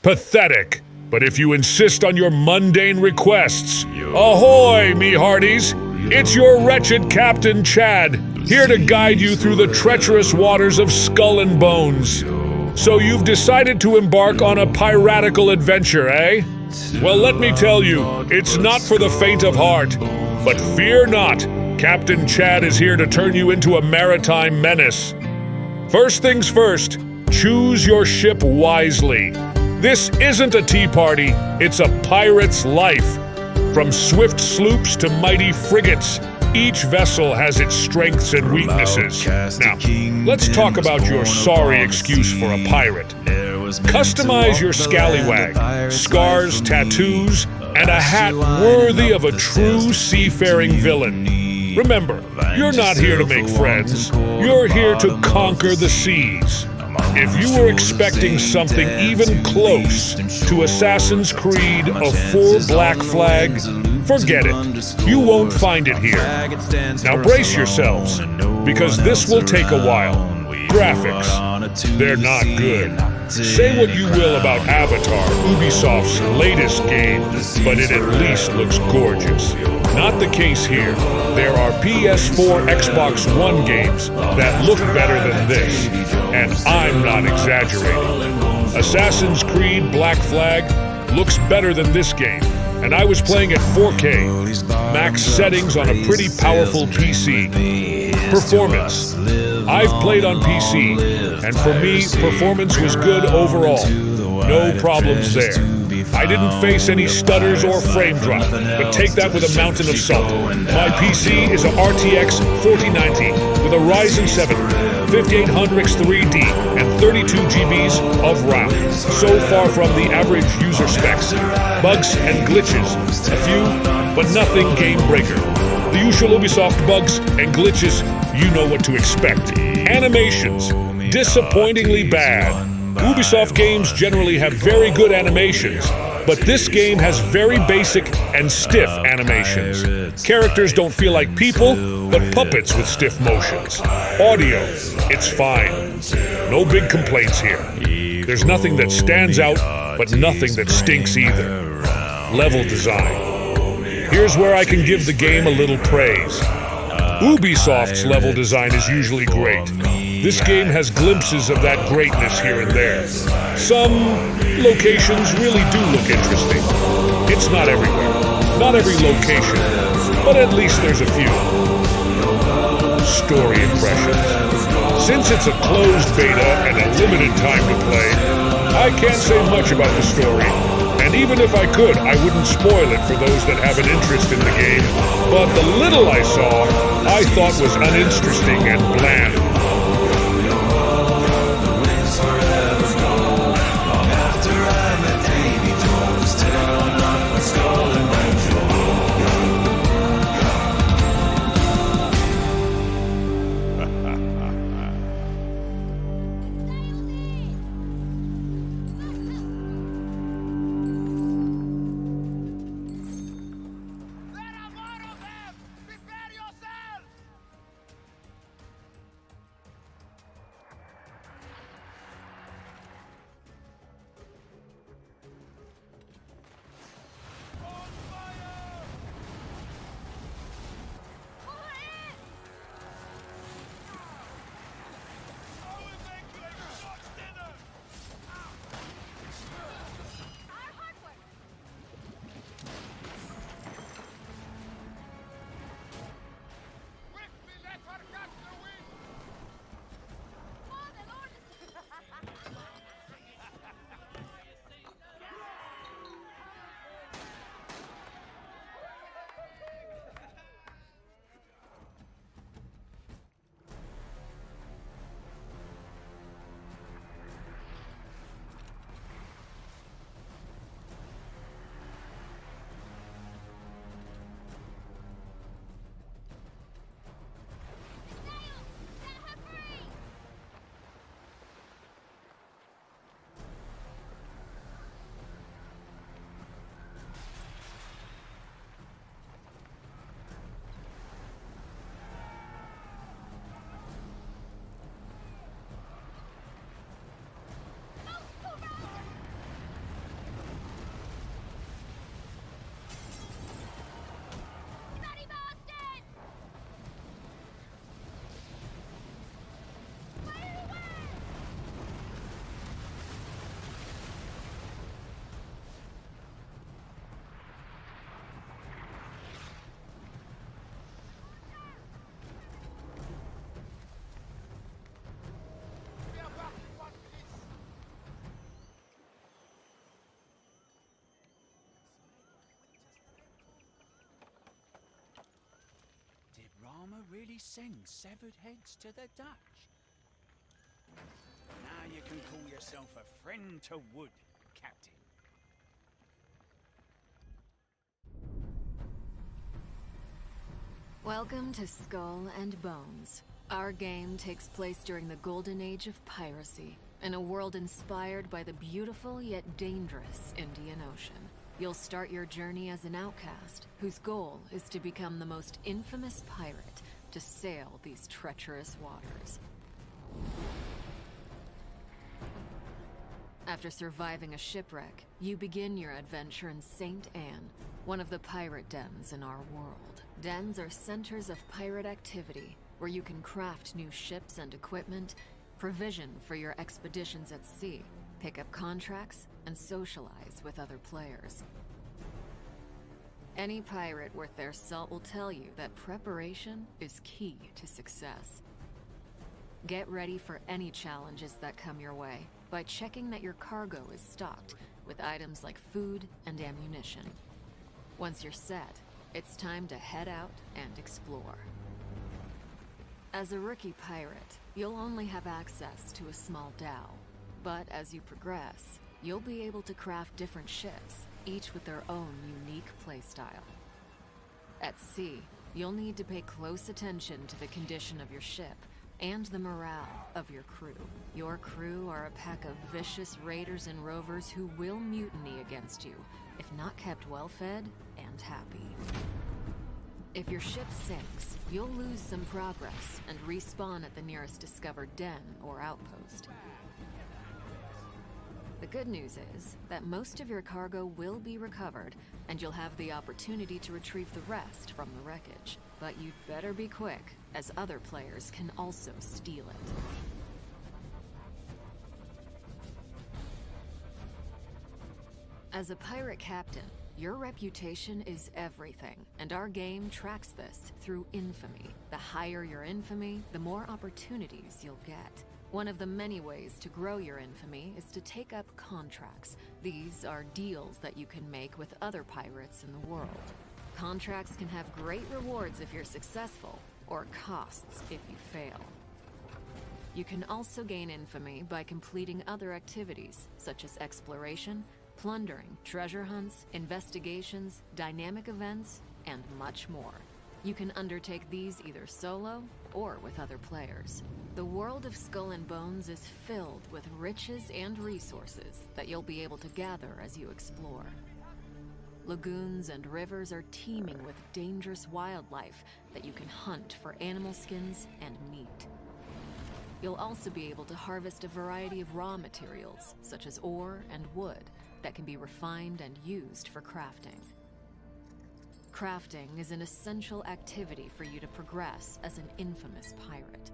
Pathetic. But if you insist on your mundane requests, ahoy, me hearties! It's your wretched Captain Chad, here to guide you through the treacherous waters of Skull and Bones. So you've decided to embark on a piratical adventure, eh? Well, let me tell you, it's not for the faint of heart. But fear not, Captain Chad is here to turn you into a maritime menace. First things first, choose your ship wisely. This isn't a tea party, it's a pirate's life. From swift sloops to mighty frigates, each vessel has its strengths and weaknesses. Now, let's talk about your sorry excuse for a pirate. Customize your scallywag, scars, tattoos, and a hat worthy of a true seafaring villain. Remember, you're not here to make friends, you're here to conquer the seas. If you were expecting something even close to Assassin's Creed, a full black flag, forget it. You won't find it here. Now brace yourselves, because this will take a while. Graphics, they're not good. Say what you will about Avatar, Ubisoft's latest game, but it at least looks gorgeous. Not the case here. There are PS4, Xbox One games that look better than this, and I'm not exaggerating. Assassin's Creed Black Flag looks better than this game, and I was playing at 4K, max settings on a pretty powerful PC. Performance. I've played on PC, and for me, performance was good overall. No problems there. I didn't face any stutters or frame drop, but take that with a mountain of salt. My PC is a RTX 4090 with a Ryzen 7, 5800X 3D, and 32 GBs of RAM. So far from the average user specs. Bugs and glitches, a few, but nothing game breaker. The usual Ubisoft bugs and glitches, you know what to expect. Animations, disappointingly bad. Ubisoft games generally have very good animations, but this game has very basic and stiff animations. Characters don't feel like people, but puppets with stiff motions. Audio, it's fine. No big complaints here. There's nothing that stands out, but nothing that stinks either. Level design. Here's where I can give the game a little praise. Ubisoft's level design is usually great. This game has glimpses of that greatness here and there. Some locations really do look interesting. It's not everywhere, not every location, but at least there's a few. Story impressions. Since it's a closed beta and a limited time to play, I can't say much about the story. And even if I could, I wouldn't spoil it for those that have an interest in the game. But the little I saw, I thought was uninteresting and bland. armor really sends severed heads to the Dutch. Now you can call yourself a friend to wood, Captain. Welcome to Skull and Bones. Our game takes place during the golden age of piracy, in a world inspired by the beautiful yet dangerous Indian Ocean. You'll start your journey as an outcast, whose goal is to become the most infamous pirate to sail these treacherous waters. After surviving a shipwreck, you begin your adventure in St. Anne, one of the pirate dens in our world. Dens are centers of pirate activity, where you can craft new ships and equipment, provision for your expeditions at sea, pick up contracts, and socialize with other players. Any pirate worth their salt will tell you that preparation is key to success. Get ready for any challenges that come your way by checking that your cargo is stocked with items like food and ammunition. Once you're set, it's time to head out and explore. As a rookie pirate, you'll only have access to a small dhow, but as you progress, you'll be able to craft different ships, each with their own unique playstyle. At sea, you'll need to pay close attention to the condition of your ship and the morale of your crew. Your crew are a pack of vicious raiders and rovers who will mutiny against you, if not kept well-fed and happy. If your ship sinks, you'll lose some progress and respawn at the nearest discovered den or outpost. The good news is that most of your cargo will be recovered, and you'll have the opportunity to retrieve the rest from the wreckage. But you'd better be quick, as other players can also steal it. As a pirate captain, your reputation is everything, and our game tracks this through infamy. The higher your infamy, the more opportunities you'll get. One of the many ways to grow your infamy is to take up contracts. These are deals that you can make with other pirates in the world. Contracts can have great rewards if you're successful, or costs if you fail. You can also gain infamy by completing other activities, such as exploration, plundering, treasure hunts, investigations, dynamic events, and much more. You can undertake these either solo or with other players. The world of Skull and Bones is filled with riches and resources that you'll be able to gather as you explore. Lagoons and rivers are teeming with dangerous wildlife that you can hunt for animal skins and meat. You'll also be able to harvest a variety of raw materials, such as ore and wood, that can be refined and used for crafting. Crafting is an essential activity for you to progress as an infamous pirate.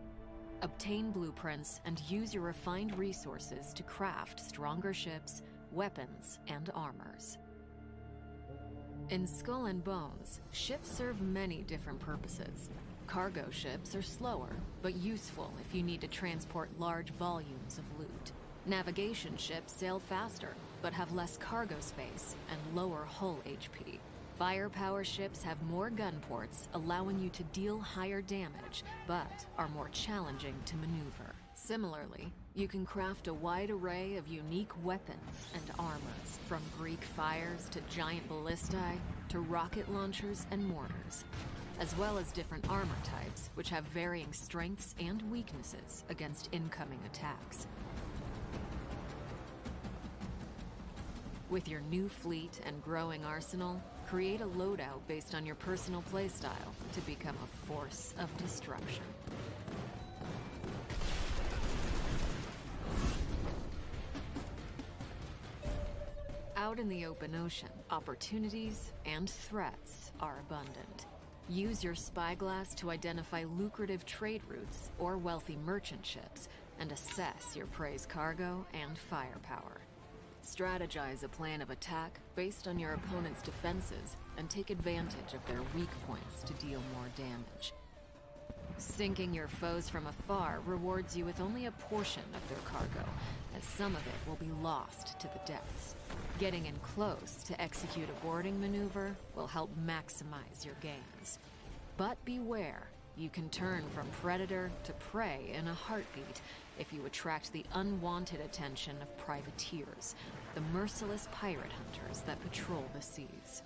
Obtain blueprints and use your refined resources to craft stronger ships, weapons, and armors. In Skull and Bones, ships serve many different purposes. Cargo ships are slower, but useful if you need to transport large volumes of loot. Navigation ships sail faster, but have less cargo space and lower hull HP. Firepower ships have more gun ports, allowing you to deal higher damage, but are more challenging to maneuver. Similarly, you can craft a wide array of unique weapons and armors, from Greek fires to giant ballistae to rocket launchers and mortars, as well as different armor types, which have varying strengths and weaknesses against incoming attacks. With your new fleet and growing arsenal, create a loadout based on your personal playstyle to become a force of destruction. Out in the open ocean, opportunities and threats are abundant. Use your spyglass to identify lucrative trade routes or wealthy merchant ships and assess your prey's cargo and firepower. Strategize a plan of attack based on your opponent's defenses and take advantage of their weak points to deal more damage. Sinking your foes from afar rewards you with only a portion of their cargo, as some of it will be lost to the depths. Getting in close to execute a boarding maneuver will help maximize your gains. But beware, You can turn from predator to prey in a heartbeat if you attract the unwanted attention of privateers, the merciless pirate hunters that patrol the seas.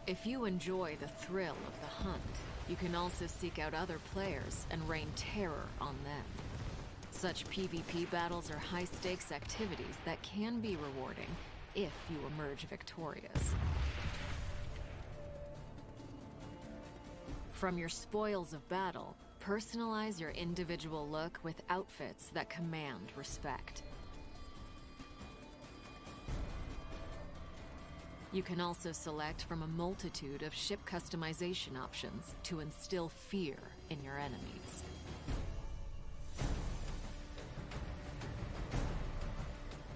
If you enjoy the thrill of the hunt, you can also seek out other players and rain terror on them. Such PvP battles are high-stakes activities that can be rewarding if you emerge victorious. From your spoils of battle, personalize your individual look with outfits that command respect. You can also select from a multitude of ship customization options to instill fear in your enemies.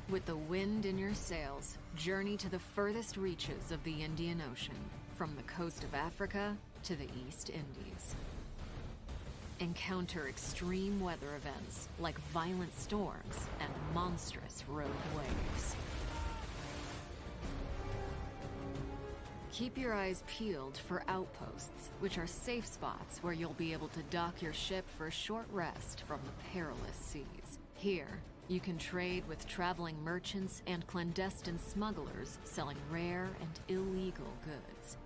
With the wind in your sails, journey to the furthest reaches of the Indian Ocean, from the coast of Africa to the East Indies. Encounter extreme weather events like violent storms and monstrous rogue waves. Keep your eyes peeled for outposts, which are safe spots where you'll be able to dock your ship for a short rest from the perilous seas. Here, you can trade with traveling merchants and clandestine smugglers selling rare and illegal goods.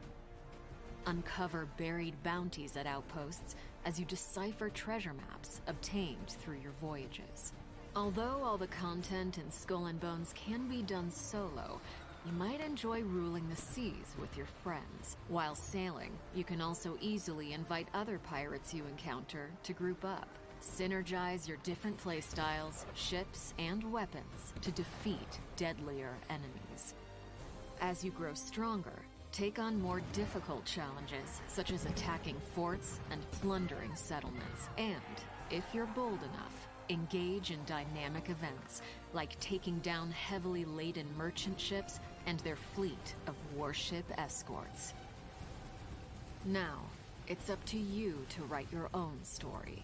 Uncover buried bounties at outposts as you decipher treasure maps obtained through your voyages. Although all the content in Skull and Bones can be done solo, you might enjoy ruling the seas with your friends. While sailing, you can also easily invite other pirates you encounter to group up. Synergize your different playstyles, ships, and weapons to defeat deadlier enemies. As you grow stronger, take on more difficult challenges, such as attacking forts and plundering settlements. And, if you're bold enough, engage in dynamic events, like taking down heavily laden merchant ships and their fleet of warship escorts. Now, it's up to you to write your own story.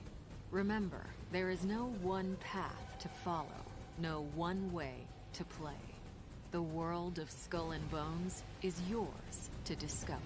Remember, there is no one path to follow, no one way to play. The world of Skull and Bones is yours to discover.